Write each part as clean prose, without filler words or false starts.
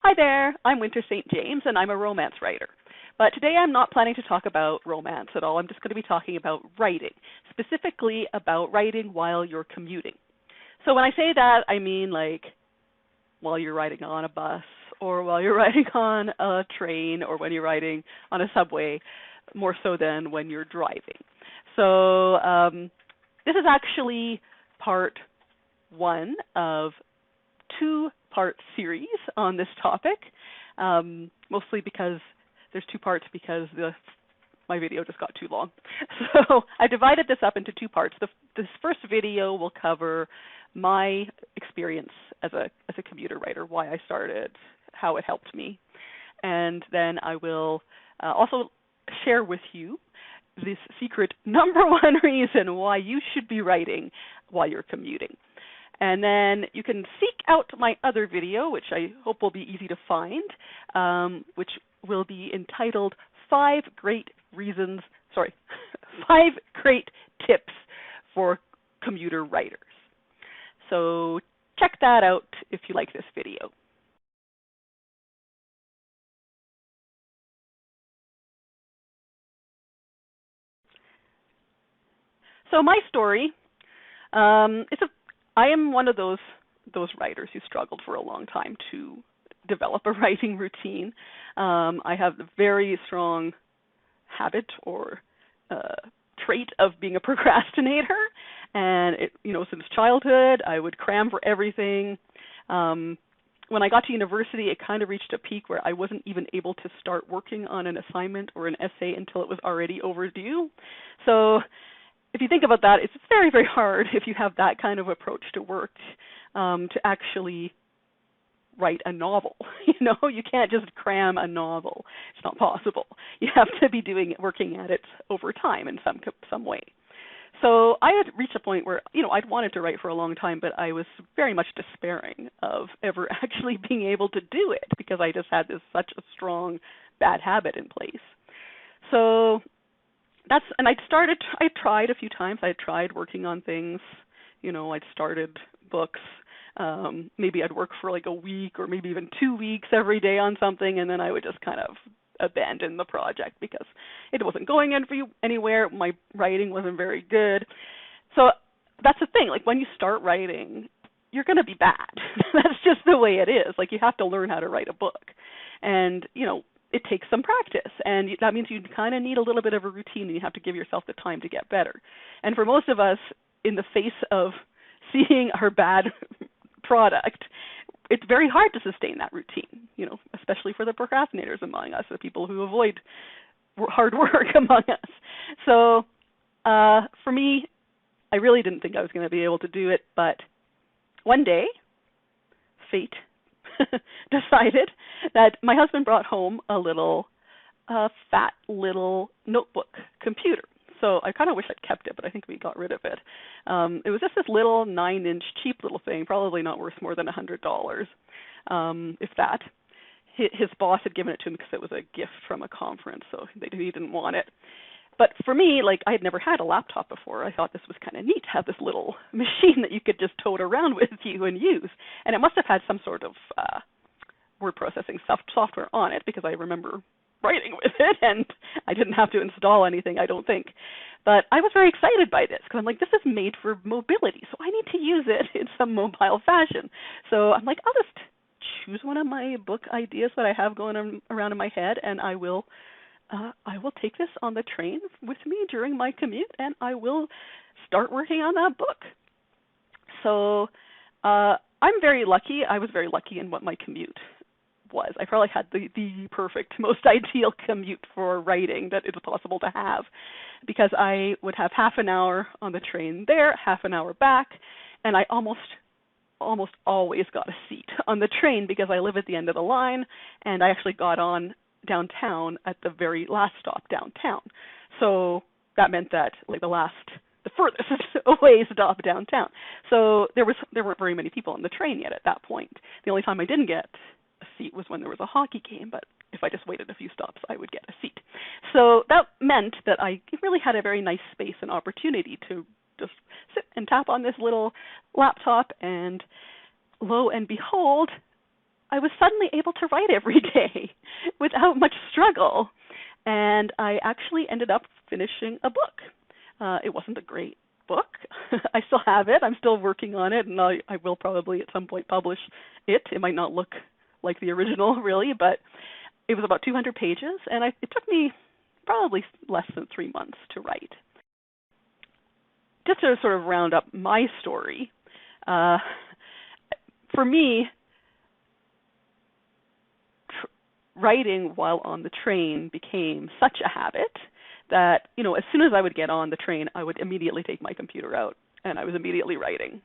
Hi there, I'm Winter St. James, and I'm a romance writer. But today I'm not planning to talk about romance at all. I'm just going to be talking about writing, specifically about writing while you're commuting. So when I say that, I mean like while you're riding on a bus, or while you're riding on a train, or when you're riding on a subway, more so than when you're driving. So this is actually part one of two-part series on this topic, mostly because there's two parts because my video just got too long. So I divided this up into two parts. This first video will cover my experience as a commuter writer, why I started, how it helped me, and then I will also share with you this secret number one reason why you should be writing while you're commuting. And then you can seek out my other video, which I hope will be easy to find, which will be entitled 5 Great Tips for Commuter Writers. So check that out if you like this video. So my story, I am one of those writers who struggled for a long time to develop a writing routine. I have a very strong habit or trait of being a procrastinator, and since childhood I would cram for everything. When I got to university, it kind of reached a peak where I wasn't even able to start working on an assignment or an essay until it was already overdue. So if you think about that, it's very, very hard if you have that kind of approach to work to actually write a novel. You can't just cram a novel. It's not possible. You have to be working at it over time in some way. So I had reached a point where, I'd wanted to write for a long time, but I was very much despairing of ever actually being able to do it because I just had such a strong bad habit in place. So I tried a few times. I tried working on things. I'd started books. Maybe I'd work for like a week or maybe even 2 weeks every day on something, and then I would just kind of abandon the project because it wasn't going anywhere. My writing wasn't very good. So that's the thing. Like when you start writing, you're going to be bad. That's just the way it is. Like you have to learn how to write a book. And, it takes some practice, and that means you kind of need a little bit of a routine, and you have to give yourself the time to get better. And for most of us, in the face of seeing our bad product, it's very hard to sustain that routine, especially for the procrastinators among us, the people who avoid hard work among us. So for me, I really didn't think I was going to be able to do it, but one day, fate decided that my husband brought home a little fat little notebook computer. So I kind of wish I'd kept it, but I think we got rid of it. It was just this little 9-inch cheap little thing, probably not worth more than $100, if that. His boss had given it to him because it was a gift from a conference, so he didn't want it. But for me, I had never had a laptop before. I thought this was kind of neat to have this little machine that you could just tote around with you and use. And it must have had some sort of word processing software on it because I remember writing with it, and I didn't have to install anything, I don't think. But I was very excited by this because I'm like, this is made for mobility, so I need to use it in some mobile fashion. So I'm like, I'll just choose one of my book ideas that I have going around in my head, and I will take this on the train with me during my commute, and I will start working on that book. So I'm very lucky. I was very lucky in what my commute was. I probably had the perfect, most ideal commute for writing that is possible to have, because I would have half an hour on the train there, half an hour back, and I almost always got a seat on the train because I live at the end of the line, and I actually got on downtown at the very last stop downtown. So that meant that the furthest away stop downtown. So there weren't very many people on the train yet at that point. The only time I didn't get a seat was when there was a hockey game, but if I just waited a few stops, I would get a seat. So that meant that I really had a very nice space and opportunity to just sit and tap on this little laptop, and lo and behold, I was suddenly able to write every day without much struggle. And I actually ended up finishing a book. It wasn't a great book. I still have it. I'm still working on it, and I will probably at some point publish it. It might not look like the original, really, but it was about 200 pages, and it took me probably less than 3 months to write. Just to sort of round up my story, for me, writing while on the train became such a habit that, as soon as I would get on the train, I would immediately take my computer out, and I was immediately writing.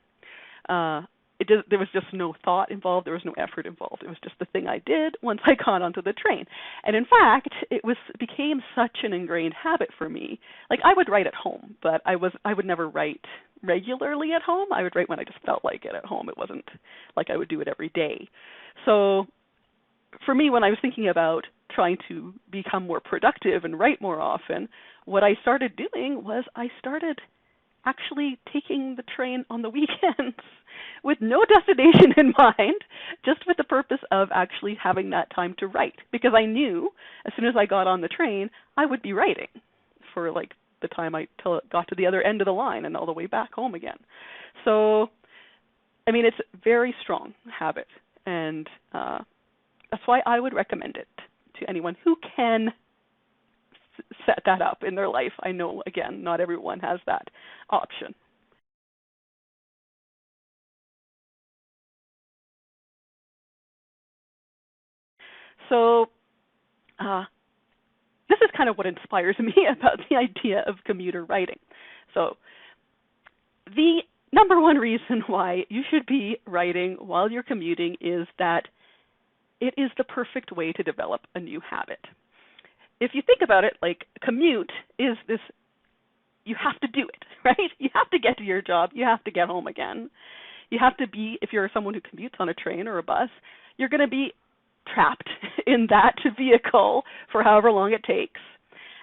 There was just no thought involved. There was no effort involved. It was just the thing I did once I got onto the train. And in fact, it became such an ingrained habit for me. Like, I would write at home, but I would never write regularly at home. I would write when I just felt like it at home. It wasn't like I would do it every day. So for me, when I was thinking about trying to become more productive and write more often, what I started doing was I started actually taking the train on the weekends with no destination in mind, just with the purpose of actually having that time to write. Because I knew as soon as I got on the train, I would be writing for like the time till it got to the other end of the line and all the way back home again. So, I mean, it's a very strong habit, and that's why I would recommend it to anyone who can set that up in their life. I know, again, not everyone has that option. So this is kind of what inspires me about the idea of commuter writing. So the number one reason why you should be writing while you're commuting is that it is the perfect way to develop a new habit. If you think about it, like, commute is this, you have to do it, right? You have to get to your job. You have to get home again. You have to be, if you're someone who commutes on a train or a bus, you're going to be trapped in that vehicle for however long it takes.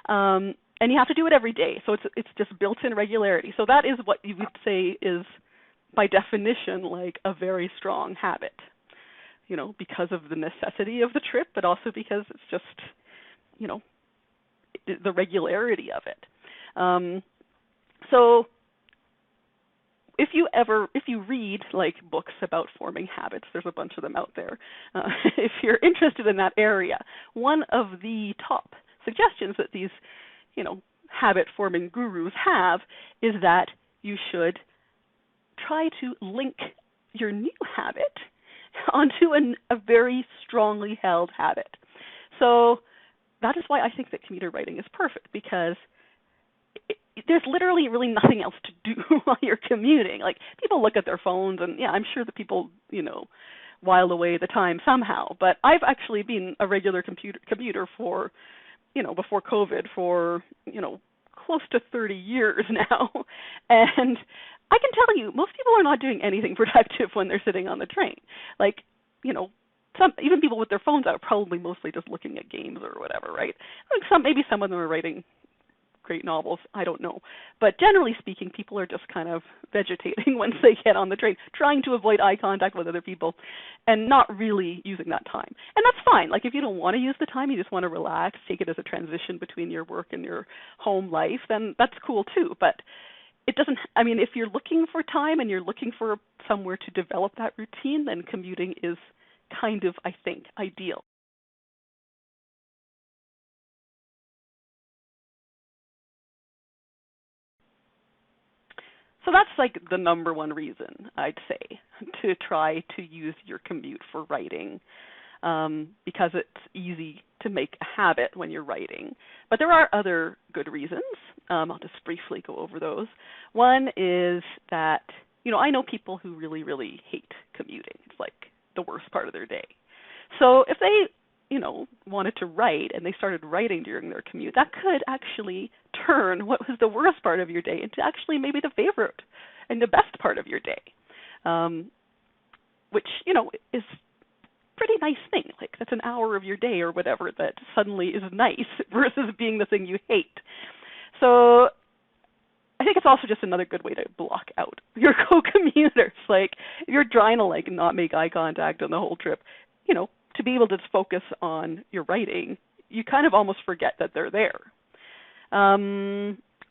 And you have to do it every day. So it's just built-in regularity. So that is what you would say is, by definition, like a very strong habit, because of the necessity of the trip, but also because it's just, the regularity of it. So if you read like books about forming habits, there's a bunch of them out there. If you're interested in that area, one of the top suggestions that these, habit forming gurus have is that you should try to link your new habit onto a very strongly held habit. So that is why I think that commuter writing is perfect, because there's literally really nothing else to do while you're commuting. Like, people look at their phones, and yeah, I'm sure that people, while away the time somehow. But I've actually been a regular commuter for, before COVID, for, close to 30 years now. And I can tell you, most people are not doing anything productive when they're sitting on the train. Like, even people with their phones out are probably mostly just looking at games or whatever, right? Like maybe some of them are writing great novels, I don't know. But generally speaking, people are just kind of vegetating once they get on the train, trying to avoid eye contact with other people and not really using that time. And that's fine. Like, if you don't want to use the time, you just want to relax, take it as a transition between your work and your home life, then that's cool too. But it doesn't, if you're looking for time and you're looking for somewhere to develop that routine, then commuting is kind of, I think, ideal. So that's like the number one reason, I'd say, to try to use your commute for writing, because it's easy to make a habit when you're writing. But there are other good reasons. I'll just briefly go over those. One is that, I know people who really, really hate commuting. It's like the worst part of their day. So if they wanted to write and they started writing during their commute, that could actually turn what was the worst part of your day into actually maybe the favorite and the best part of your day, which, is a pretty nice thing. Like, that's an hour of your day or whatever that suddenly is nice versus being the thing you hate. So I think it's also just another good way to block out your co-commuters. Like, if you're trying to not make eye contact on the whole trip, to be able to focus on your writing, you kind of almost forget that they're there.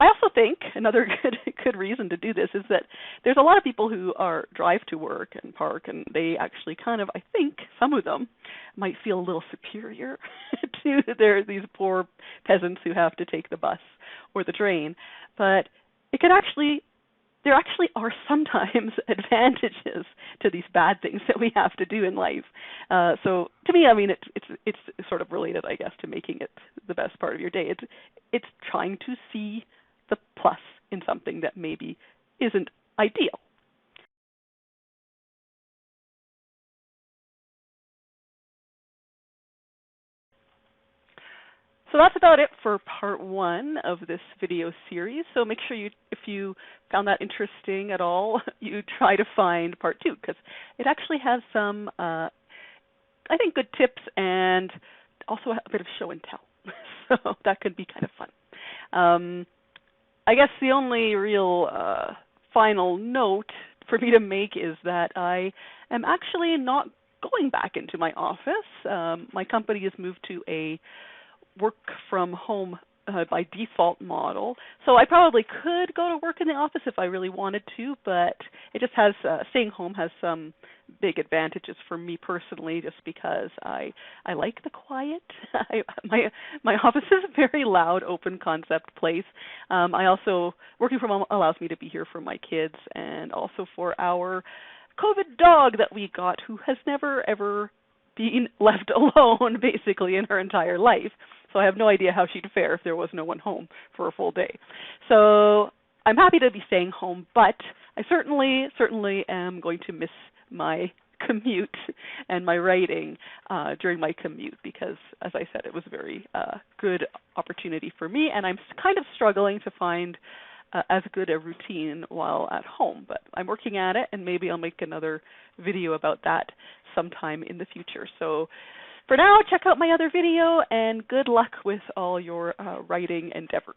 I also think another good reason to do this is that there's a lot of people who drive to work and park, and they actually kind of, I think, some of them might feel a little superior to these poor peasants who have to take the bus or the train. But there actually are sometimes advantages to these bad things that we have to do in life. So to me, I mean, it's sort of related, I guess, to making it the best part of your day. It's trying to see the plus in something that maybe isn't ideal. So that's about it for part 1 of this video series. So make sure if you found that interesting at all, you try to find part 2, because it actually has some, I think, good tips and also a bit of show and tell. So that could be kind of fun. I guess the only real final note for me to make is that I am actually not going back into my office. My company has moved to a work from home by default model. So I probably could go to work in the office if I really wanted to, but it just has, staying home has some big advantages for me personally, just because I like the quiet. My office is a very loud, open concept place. I also, working from home allows me to be here for my kids and also for our COVID dog that we got, who has never ever been left alone basically in her entire life. So I have no idea how she'd fare if there was no one home for a full day. So I'm happy to be staying home, but I certainly am going to miss my commute and my writing during my commute, because, as I said, it was a very good opportunity for me, and I'm kind of struggling to find as good a routine while at home. But I'm working at it, and maybe I'll make another video about that sometime in the future. So for now, check out my other video, and good luck with all your writing endeavors.